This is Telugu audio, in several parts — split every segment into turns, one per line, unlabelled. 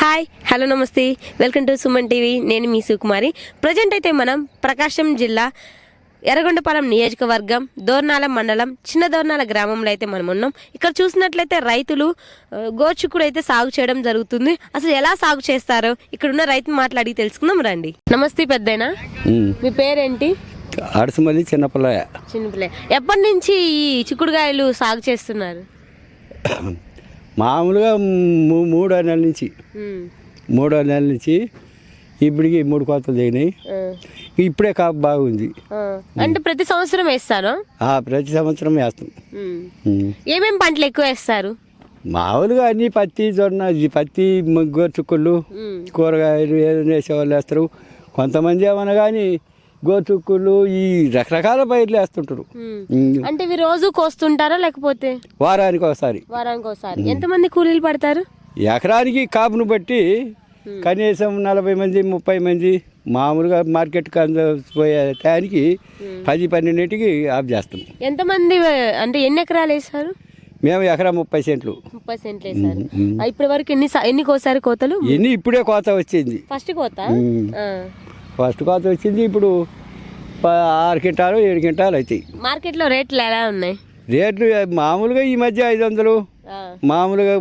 హాయ్ హలో నమస్తే వెల్కమ్ టు సుమన్ టీవీ. నేను మీ సుకుమారి. ప్రజెంట్ అయితే మనం ప్రకాశం జిల్లా ఎర్రగొండపాలెం నియోజకవర్గం దోర్నాల మండలం చిన్న దోర్నాల గ్రామంలో అయితే మనం ఉన్నాం. ఇక్కడ చూసినట్లయితే రైతులు గోచుకుడు అయితే సాగు చేయడం జరుగుతుంది. అసలు ఎలా సాగు చేస్తారో ఇక్కడ ఉన్న రైతు మాట్లాడి తెలుసుకుందాం రండి. నమస్తే పెద్దయినా, మీ పేరేంటి?
అడసమల్లి చిన్నపిల్లయ.
ఎప్పటి నుంచి ఈ చిక్కుడుకాయలు సాగు చేస్తున్నారు?
మామూలుగా మూడో నెలల నుంచి ఇప్పటికి 3 కోతలు దిగినాయి. ఇప్పుడే కాపు బాగుంది.
అంటే ప్రతి సంవత్సరం వేస్తారు?
ప్రతి సంవత్సరం వేస్తాం.
ఏమేమి పంటలు ఎక్కువ వేస్తారు?
మామూలుగా అన్ని పత్తి, జొన్న, పత్తి, గోరుచుక్కుళ్ళు, కూరగాయలు ఏదైనా వేసేవాళ్ళు వేస్తారు. కొంతమంది ఏమన్నా కానీ గోరుచుక్కుళ్ళు ఈ రకరకాల పైర్లు వేస్తుంటారు.
అంటే ఇవి రోజు కోస్తుంటారా లేకపోతే
వారానికి ఒకసారి?
ఎంతమంది కూలీలు పడతారు?
ఎకరానికి కాపును బట్టి కనీసం 40 మంది 30 మంది. మామూలుగా మార్కెట్కి పోయే టైంకి 10-12కి ఆఫ్ చేస్తాం.
ఎంతమంది అంటే ఎన్ని ఎకరాలు వేసారు?
మేము ఎకరా 30 సెంట్లు.
30 సెంట్లు వేసారు. ఇప్పటి వరకు ఎన్ని కోసారు కోతలు?
ఇప్పుడే కోత వచ్చింది.
ఫస్ట్ కోత
వచ్చింది. ఇప్పుడు 6 క్వింటాలు 7 క్వింటాలు అవుతాయి.
మార్కెట్లో రేట్లు ఎలా ఉన్నాయి?
రేట్లు మామూలుగా ఈ మధ్య 500, మామూలుగా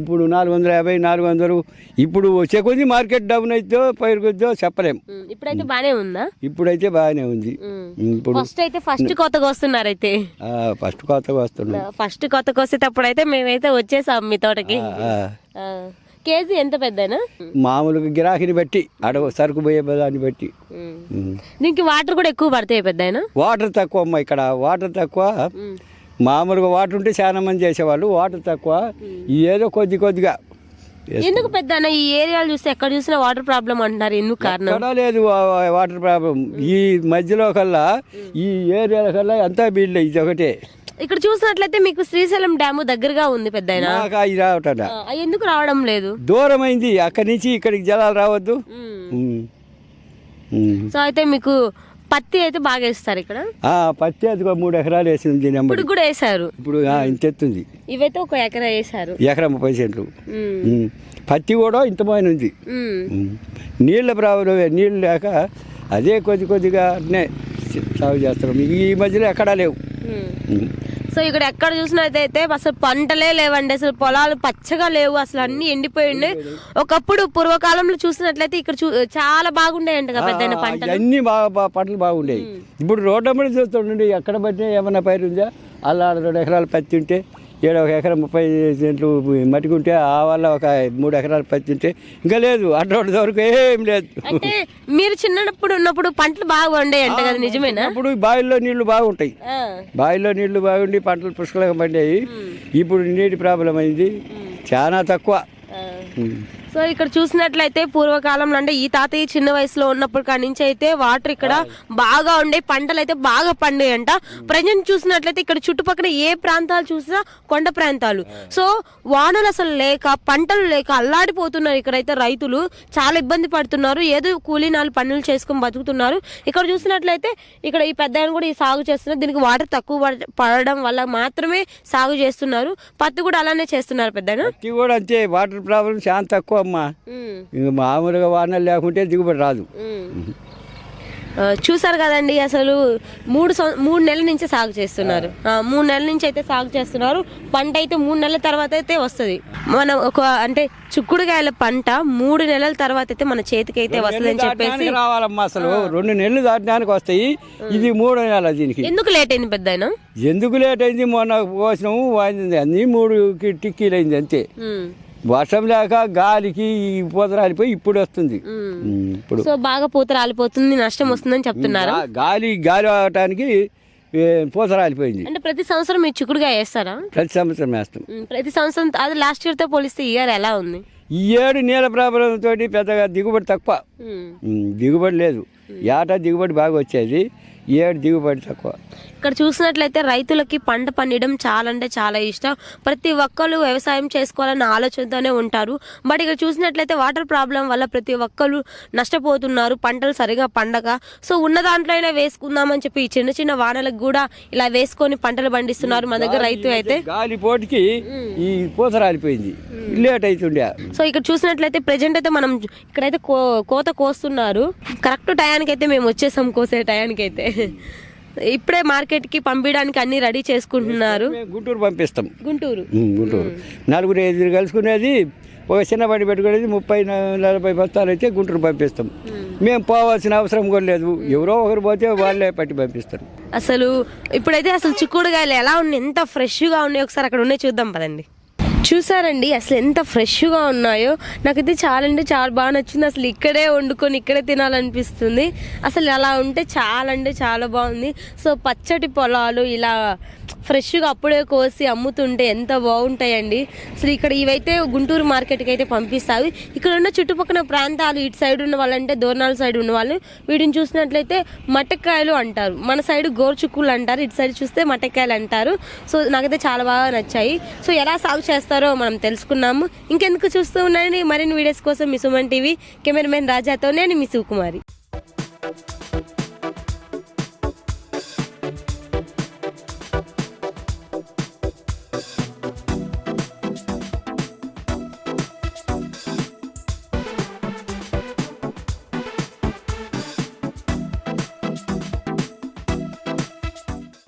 ఇప్పుడు 450, 400. ఇప్పుడు వచ్చే కొద్ది మార్కెట్ డౌన్ అయితే పైరుకొద్దో చెప్పలేము.
ఇప్పుడైతే బానే ఉందా?
ఇప్పుడైతే బాగానే ఉంది.
ఇప్పుడు ఫస్ట్ కొత్తగా వస్తున్నారు అయితే?
ఫస్ట్ కొత్తగా వస్తున్నారు.
ఫస్ట్ కొత్తగా వస్తేటప్పుడు అయితే మేమైతే వచ్చేసాం మీ తోటకి. కేజీ ఎంత పెద్దనా? మామూలుగా
గిరాకీని బట్టి సరుకు పోయే దాన్ని బట్టి.
దీనికి వాటర్ కూడా ఎక్కువ పడతాయి పెద్దయినా?
వాటర్ తక్కువ అమ్మా. ఇక్కడ వాటర్ తక్కువ. మామూలుగా వాటర్ ఉంటే చాలా మంది చేసేవాళ్ళు. వాటర్ తక్కువ. ఏదో కొద్దిగా.
ఎందుకు పెద్దనా ఈ ఏరియాలు చూస్తే ఎక్కడ చూసినా వాటర్ ప్రాబ్లం అంటున్నారు? ఎందుకు కారణం?
లేదు వాటర్ ప్రాబ్లం. ఈ మధ్యలో కల్లా ఈ ఏరియాల కల్లా అంతా బీళ్ళు ఇది ఒకటే.
ఇక్కడ చూసినట్లయితే మీకు శ్రీశైలం డ్యాము దగ్గరగా ఉంది పెద్దయినా. ఎందుకు రావడం లేదు?
దూరం అయింది. అక్కడి నుంచి ఇక్కడికి జలాలు రావద్దు.
సో అయితే మీకు పత్తి అయితే బాగా వేస్తారు ఇక్కడ?
పత్తి అది 3 ఎకరాలు వేసింది.
ఇప్పుడు కూడా వేసారు?
ఇప్పుడు ఇంత ఎత్తుంది.
ఇవైతే 1 ఎకరా వేసారు.
ఎకరా 30 సెంట్లు. పత్తి కూడా ఇంతమైన ఉంది. నీళ్ళ ప్రాబ్లం. నీళ్ళు లేక అదే కొద్దిగా సాగు చేస్తాం. ఈ మధ్యలో ఎక్కడా లేవు.
సో ఇక్కడ ఎక్కడ చూసినట్టయితే అసలు పంటలే లేవండి. అసలు పొలాలు పచ్చగా లేవు. అసలు అన్ని ఎండిపోయి ఉన్నాయి. ఒకప్పుడు పూర్వకాలంలో చూసినట్లయితే ఇక్కడ చాలా బాగుండేయంట కదా పెద్ద పంటలు.
అన్ని పంటలు బాగుండేవి. ఇప్పుడు రోడ్ల మీద చూస్తుండే ఎక్కడ పట్టినా ఏమన్నా పైరు ఉందా? అలా 2 ఎకరాలు పత్తి ఉంటే, 1 ఎకరా 30 సెంట్లు మట్టుకుంటే, ఆ వల్ల 3 ఎకరాలు పత్తి ఉంటే ఇంకా లేదు. అటువంటి వరకు ఏం లేదు.
అంటే మీరు చిన్నప్పుడు ఉన్నప్పుడు పంటలు బాగా ఉండేయంట కదా, నిజమేనా?
అప్పుడు బావిల్లో నీళ్లు బాగుంటాయి. బావిలో నీళ్లు బాగుండి పంటలు పుష్కలంగా పండాయి. ఇప్పుడు నీటి ప్రాబ్లం అయింది, చాలా తక్కువ.
సో ఇక్కడ చూసినట్లయితే పూర్వకాలంలో అంటే ఈ తాతయ్య చిన్న వయసులో ఉన్నప్పుడు కాడి నుంచి అయితే వాటర్ ఇక్కడ బాగా ఉండే, పంటలు అయితే బాగా పండేయంట. ప్రజెంట్ చూసినట్లయితే ఇక్కడ చుట్టుపక్కల ఏ ప్రాంతాలు చూసినా కొండ ప్రాంతాలు. సో వానలు అసలు లేక, పంటలు లేక అల్లాడిపోతున్నారు. ఇక్కడైతే రైతులు చాలా ఇబ్బంది పడుతున్నారు. ఏదో కూలీనాలు పనులు చేసుకుని బతుకుతున్నారు. ఇక్కడ చూసినట్లయితే ఇక్కడ ఈ పెద్ద కూడా ఈ సాగు చేస్తున్నారు. దీనికి వాటర్ తక్కువ పడడం వల్ల మాత్రమే సాగు చేస్తున్నారు. పత్తి కూడా అలానే చేస్తున్నారు పెద్ద.
పత్తి కూడా అంతే. వాటర్ ప్రాబ్లం చాలా తక్కువ అమ్మా. ఇంకా మామూలుగా వానలు లేకుంటే దిగుబడి రాదు.
చూసారు కదండి, అసలు 3 నెలల నుంచి సాగు చేస్తున్నారు. 3 నెలల నుంచి అయితే సాగు చేస్తున్నారు. పంట అయితే 3 నెలల తర్వాత అయితే వస్తుంది. మనం అంటే చిక్కుడుకాయల పంట 3 నెలల తర్వాత అయితే మన చేతికి అయితే వస్తుంది అని చెప్పేసి
రావాలమ్మా. అసలు 2 నెలలు దాటడానికి వస్తాయి. ఇది 3వ నెల. దీనికి
ఎందుకు లేట్ అయింది పెద్ద?
ఎందుకు లేట్ అయింది? మొన్న కోసినాము, అన్ని 3 టిక్కీలు అయింది అంతే. వర్షం లేక గాలికి పూత రాలిపోయి ఇప్పుడు వస్తుంది.
ఇప్పుడు సో బాగా పూత రాలిపోతుంది, నష్టం వస్తుందని చెప్తున్నారు.
గాలి అవటానికి పూత రాలిపోయింది.
అంటే ప్రతి సంవత్సరం మీరు చిక్కుడుగా వేస్తారా?
ప్రతి సంవత్సరం వేస్తాం.
ప్రతి సంవత్సరం. అది లాస్ట్ ఇయర్ తో పోలిస్తే ఈ ఇయర్ ఎలా ఉంది?
ఈ ఏడు నీళ్ళ ప్రాబ్లం తోటి పెద్దగా దిగుబడి తక్కువ. దిగుబడి లేదు. ఏటా దిగుబడి బాగా వచ్చేది. ఏడు దిగుబడి తక్కువ.
ఇక్కడ చూసినట్లయితే రైతులకి పంట పండియడం చాలా అంటే చాలా ఇష్టం. ప్రతి ఒక్కరు వ్యవసాయం చేసుకోవాలన్న ఆలోచనతోనే ఉంటారు. బట్ ఇక్కడ చూసినట్లయితే వాటర్ ప్రాబ్లం వల్ల ప్రతి ఒక్కరు నష్టపోతున్నారు, పంటలు సరిగా పండగ. సో ఉన్న దాంట్లో అయినా వేసుకుందామని చెప్పి ఈ చిన్న చిన్న వానలకు కూడా ఇలా వేసుకొని పంటలు పండిస్తున్నారు మన దగ్గర రైతు అయితే.
గాలి పోటీకి ఈ పూత రాలిపోయింది, లేట్ అవుతుండే.
సో ఇక్కడ చూసినట్లయితే ప్రెజెంట్ అయితే మనం ఇక్కడైతే కోత కోస్తున్నారు. కరెక్ట్ టయానికి అయితే మేము వచ్చేసాం, కోసే టయానికి అయితే. ఇప్పుడే మార్కెట్ కి పంపించడానికి అన్ని రెడీ చేసుకుంటున్నారు.
గుంటూరు పంపిస్తాం.
గుంటూరు
నలుగురు ఐదుగురు కలుసుకునేది, ఒక చిన్న బండి పెట్టుకునేది 30-40 బస్తాలు అయితే గుంటూరు పంపిస్తాం. మేము పోవాల్సిన అవసరం కూడా లేదు, ఎవరో ఒకరు పోతే వాళ్ళే పట్టి పంపిస్తారు.
అసలు ఇప్పుడైతే అసలు చిక్కుడుగాయలు ఎలా ఉన్నాయి, ఎంత ఫ్రెష్గా ఉన్నాయి, ఒకసారి అక్కడ ఉన్నాయి చూద్దాం పదండి. చూసారండి అసలు ఎంత ఫ్రెష్గా ఉన్నాయో. నాకైతే చాలా అంటే చాలా బాగా నచ్చింది. అసలు ఇక్కడే వండుకొని ఇక్కడే తినాలనిపిస్తుంది. అసలు అలా ఉంటే చాలా అంటే చాలా బాగుంది. సో పచ్చటి పొలాలు ఇలా ఫ్రెష్గా అప్పుడే కోసి అమ్ముతుంటే ఎంత బాగుంటాయండి. అసలు ఇక్కడ ఇవైతే గుంటూరు మార్కెట్కి అయితే పంపిస్తాయి. ఇక్కడ ఉన్న చుట్టుపక్కల ప్రాంతాలు, ఇటు సైడ్ ఉన్న వాళ్ళంటే దోర్నాల సైడ్ ఉన్న వాళ్ళు వీటిని చూసినట్లయితే మట్టకాయలు అంటారు, మన సైడ్ గోరుచుక్కులు అంటారు, ఇటు సైడ్ చూస్తే మట్టకాయలు అంటారు. సో నాకైతే చాలా బాగా నచ్చాయి. సో ఎలా సాగు చేస్తారో మనం తెలుసుకున్నాము. ఇంకెందుకు చూస్తూ ఉన్నాయని మరిన్ని వీడియోస్ కోసం మీ సుమన్ టీవీ కెమెరామెన్ రాజాతో నేను మీ శివకుమారి.